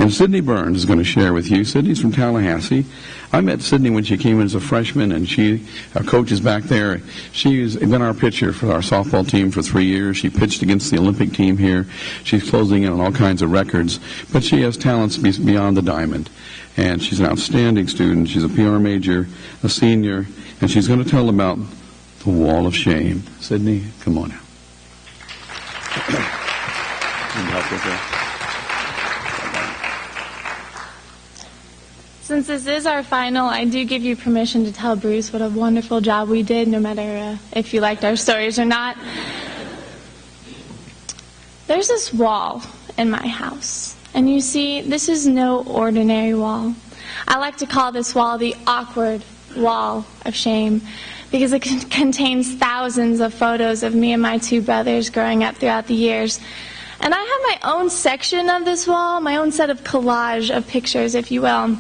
And Sidney Burns is going to share with you. Sidney's from Tallahassee. I met Sidney when she came in as a freshman, and our coach is back there. She's been our pitcher for our softball team for 3 years. She pitched against the Olympic team here. She's closing in on all kinds of records, but she has talents beyond the diamond. And she's an outstanding student. She's a PR major, a senior, and she's going to tell about the wall of shame. Sidney, come on out. Help with that. Since this is our final, I do give you permission to tell Bruce what a wonderful job we did, no matter if you liked our stories or not. There's this wall in my house, and you see, this is no ordinary wall. I like to call this wall the awkward wall of shame, because it contains thousands of photos of me and my 2 brothers growing up throughout the years. And I have my own section of this wall, my own set of collage of pictures, if you will.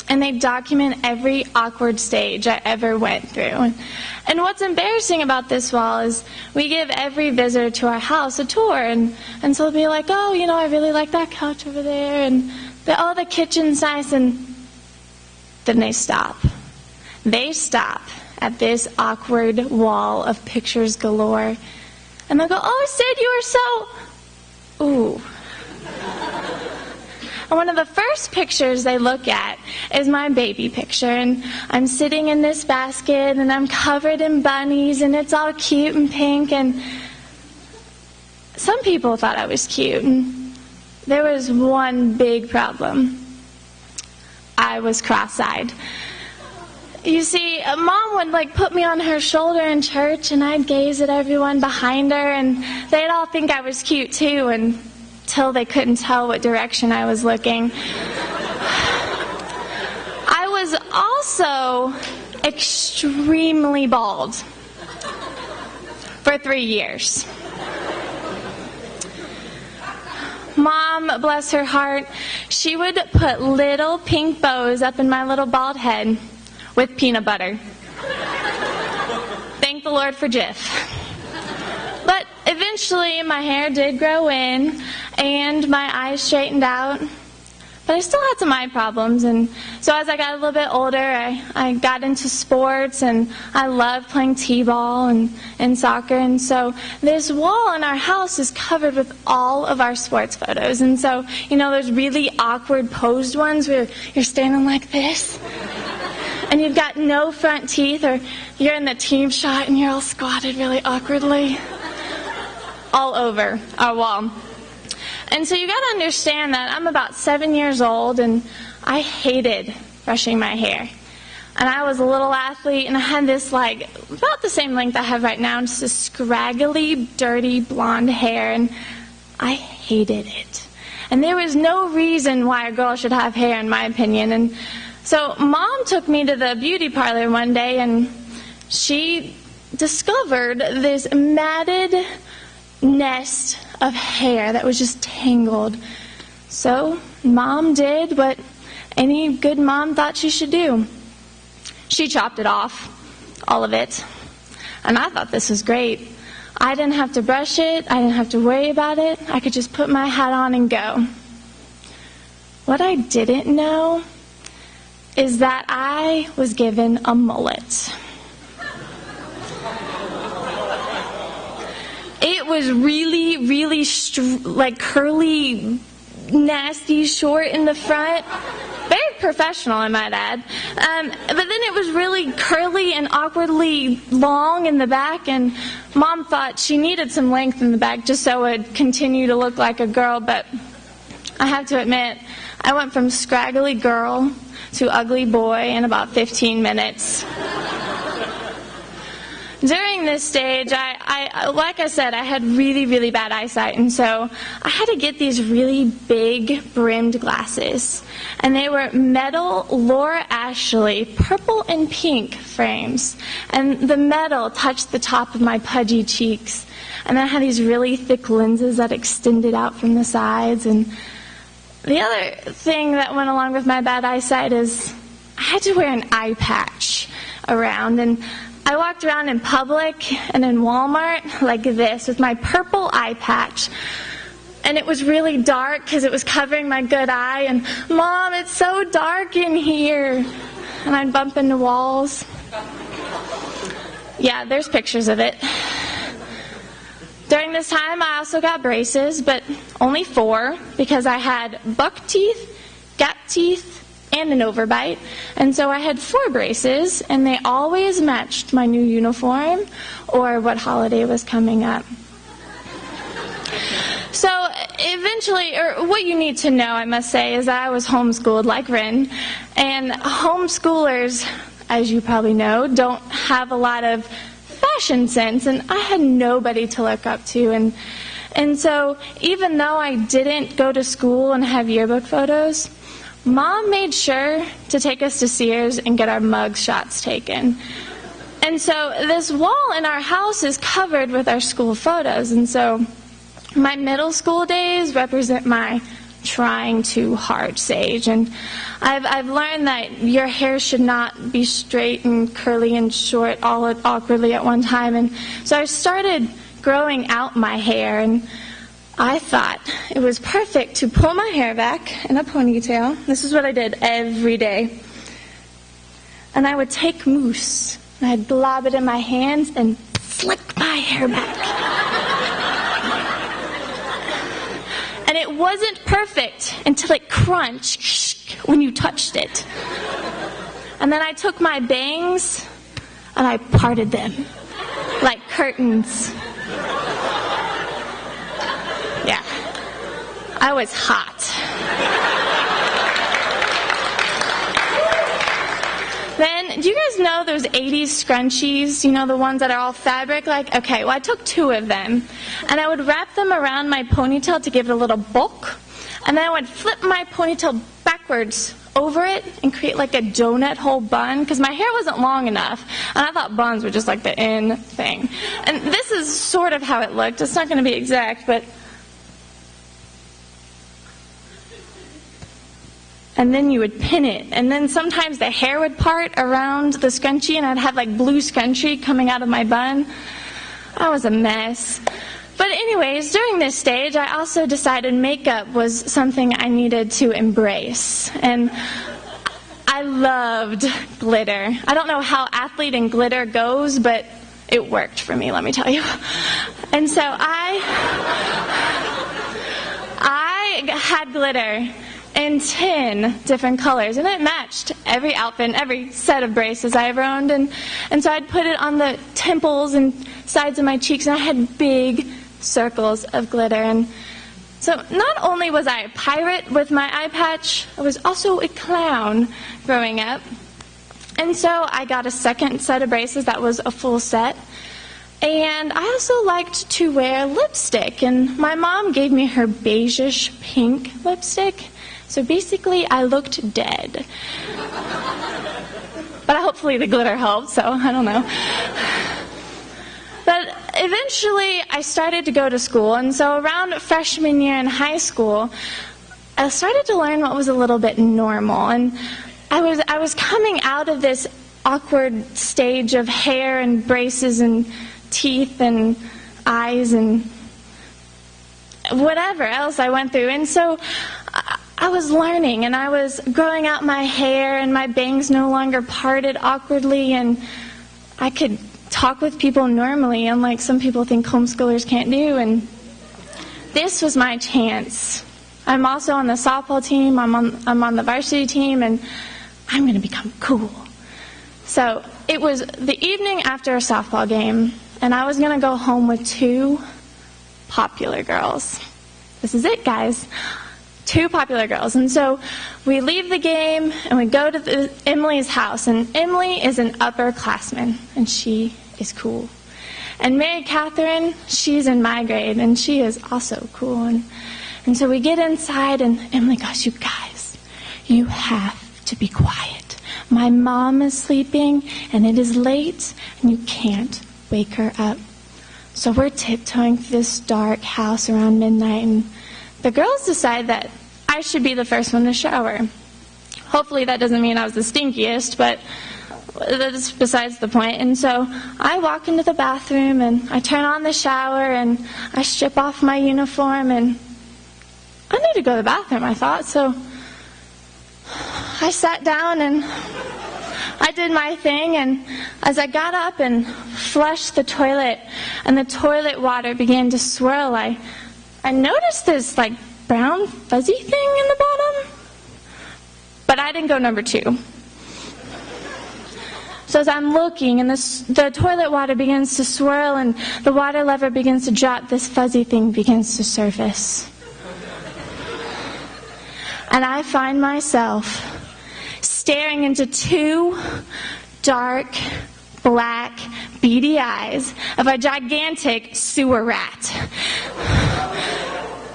And they document every awkward stage I ever went through. And what's embarrassing about this wall is we give every visitor to our house a tour. And so they'll be like, oh, you know, I really like that couch over there. And the kitchen's nice. And then they stop. They stop at this awkward wall of pictures galore. And they'll go, oh, Sid, you are so... Ooh. And one of the first pictures they look at is my baby picture. And I'm sitting in this basket, and I'm covered in bunnies, and it's all cute and pink. And some people thought I was cute. And there was one big problem. I was cross-eyed. You see, Mom would put me on her shoulder in church, and I'd gaze at everyone behind her, and they'd all think I was cute too, until they couldn't tell what direction I was looking. I was also extremely bald for 3 years. Mom, bless her heart, she would put little pink bows up in my little bald head with peanut butter. Thank the Lord for Jif. But eventually my hair did grow in and my eyes straightened out. But I still had some eye problems, and so as I got a little bit older, I got into sports, and I loved playing t-ball and soccer. And so this wall in our house is covered with all of our sports photos. And so, you know, there's really awkward posed ones where you're standing like this, and you've got no front teeth, or you're in the team shot and you're all squatted really awkwardly all over our wall. And so you got to understand that I'm about 7 years old, and I hated brushing my hair. And I was a little athlete, and I had this about the same length I have right now, just a scraggly, dirty blonde hair, and I hated it. And there was no reason why a girl should have hair, in my opinion. And so Mom took me to the beauty parlor one day, and she discovered this matted nest of hair that was just tangled. So Mom did what any good mom thought she should do. She chopped it off, all of it. And I thought this was great. I didn't have to brush it. I didn't have to worry about it. I could just put my hat on and go. What I didn't know is that I was given a mullet. It was really, really curly, nasty, short in the front. Very professional, I might add. But then it was really curly and awkwardly long in the back, and Mom thought she needed some length in the back just so it would continue to look like a girl. But I have to admit, I went from scraggly girl to ugly boy in about 15 minutes. During this stage, I like I said, I had really, really bad eyesight, and so I had to get these really big brimmed glasses. And they were metal Laura Ashley purple and pink frames. And the metal touched the top of my pudgy cheeks. And then I had these really thick lenses that extended out from the sides. And the other thing that went along with my bad eyesight is I had to wear an eye patch around. And I walked around in public and in Walmart like this with my purple eye patch. and it was really dark because it was covering my good eye, and Mom, it's so dark in here. And I'd bump into walls. Yeah, there's pictures of it. During this time, I also got braces, but only 4 because I had buck teeth, gap teeth, and an overbite. And so I had 4 braces, and they always matched my new uniform or what holiday was coming up. So eventually, or what you need to know, I must say, is that I was homeschooled like Ren. And homeschoolers, as you probably know, don't have a lot of fashion sense, and I had nobody to look up to. And so even though I didn't go to school and have yearbook photos, Mom made sure to take us to Sears and get our mug shots taken. And so this wall in our house is covered with our school photos. And so my middle school days represent my trying too hard stage. And I've learned that your hair should not be straight and curly and short all awkwardly at one time. And so I started growing out my hair, and I thought it was perfect to pull my hair back in a ponytail. This is what I did every day. And I would take mousse, and I'd blob it in my hands and slick my hair back. And it wasn't perfect until it crunched when you touched it. And then I took my bangs and I parted them like curtains. Yeah, I was hot. Then, do you guys know those 80s scrunchies? You know, the ones that are all fabric? Okay, well, I took 2 of them, and I would wrap them around my ponytail to give it a little bulk, and then I would flip my ponytail backwards over it and create like a donut hole bun, because my hair wasn't long enough, and I thought buns were just like the in thing. And this is sort of how it looked. It's not going to be exact, but... And then you would pin it, and then sometimes the hair would part around the scrunchie, and I'd have like blue scrunchie coming out of my bun. I was a mess. But anyways, during this stage, I also decided makeup was something I needed to embrace. And I loved glitter. I don't know how athlete and glitter goes, but it worked for me, let me tell you. And so I had glitter in 10 different colors, and it matched every outfit and every set of braces I ever owned. And so I'd put it on the temples and sides of my cheeks, and I had big circles of glitter. And so not only was I a pirate with my eye patch, I was also a clown growing up. And so I got a second set of braces that was a full set. And I also liked to wear lipstick, and my mom gave me her beigeish pink lipstick. So basically, I looked dead. But hopefully the glitter helped, so I don't know. But eventually, I started to go to school, and so around freshman year in high school, I started to learn what was a little bit normal. And I was coming out of this awkward stage of hair and braces and teeth and eyes and whatever else I went through. And so I was learning, and I was growing out my hair, and my bangs no longer parted awkwardly, and I could talk with people normally, unlike some people think homeschoolers can't do. And this was my chance. I'm also on the softball team, I'm on the varsity team, and I'm going to become cool. So it was the evening after a softball game, and I was going to go home with 2 popular girls. This is it, guys. 2 popular girls. And so we leave the game and we go to Emily's house, and Emily is an upperclassman, and she is cool. And Mary Catherine, she's in my grade, and she is also cool. And so we get inside, and Emily goes, "You guys, you have to be quiet. My mom is sleeping, and it is late, and you can't wake her up." So we're tiptoeing through this dark house around midnight, and the girls decide that I should be the first one to shower. Hopefully that doesn't mean I was the stinkiest, but that's besides the point. And so I walk into the bathroom, and I turn on the shower, and I strip off my uniform, and need to go to the bathroom, I thought, so I sat down and I did my thing, and as I got up and flushed the toilet and the toilet water began to swirl, I noticed this like brown fuzzy thing in the bottom, but I didn't go number 2. So as I'm looking and the toilet water begins to swirl and the water lever begins to drop, this fuzzy thing begins to surface. And I find myself staring into 2 dark, black, beady eyes of a gigantic sewer rat.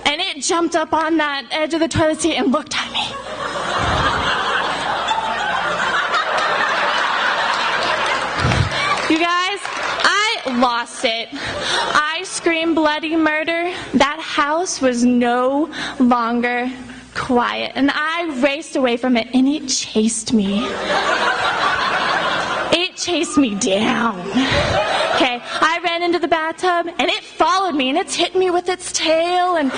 And it jumped up on that edge of the toilet seat and looked at me. You guys, I lost it. I screamed bloody murder. That house was no longer quiet, and I raced away from it, and it chased me. It chased me down. Okay, I ran into the bathtub, and it followed me, and it's hit me with its tail, and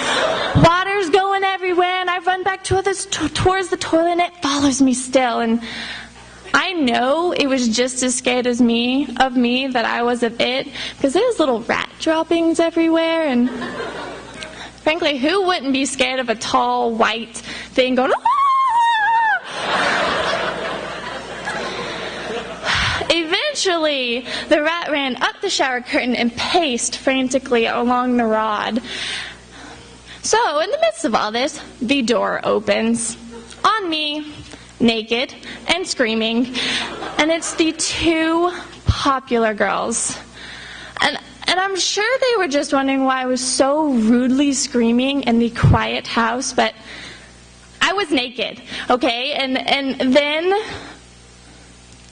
water's going everywhere, and I run back towards the toilet, and it follows me still, and I know it was just as scared of me that I was of it, because there's little rat droppings everywhere, and frankly, who wouldn't be scared of a tall, white thing going, ah! Eventually, the rat ran up the shower curtain and paced frantically along the rod. So, in the midst of all this, the door opens on me, naked and screaming, and it's the 2 popular girls. And I'm sure they were just wondering why I was so rudely screaming in the quiet house, but I was naked, okay? And then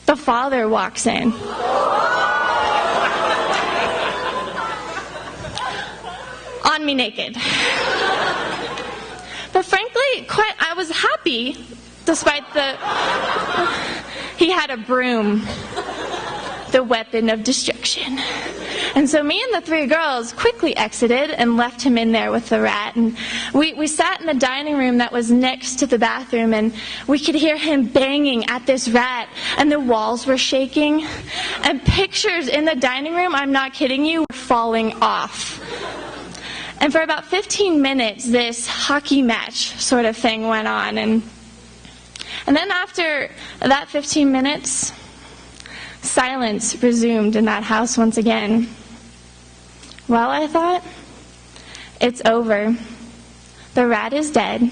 the father walks in. On me naked. But frankly, I was happy, despite he had a broom, the weapon of destruction. And so me and the 3 girls quickly exited and left him in there with the rat. And we sat in the dining room that was next to the bathroom, and we could hear him banging at this rat, and the walls were shaking. And pictures in the dining room, I'm not kidding you, were falling off. And for about 15 minutes, this hockey match sort of thing went on. And then after that 15 minutes, silence resumed in that house once again. Well, I thought, it's over. The rat is dead,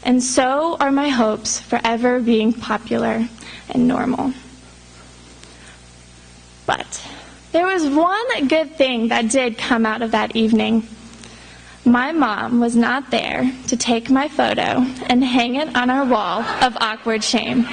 and so are my hopes for ever being popular and normal. But there was one good thing that did come out of that evening. My mom was not there to take my photo and hang it on our wall of awkward shame.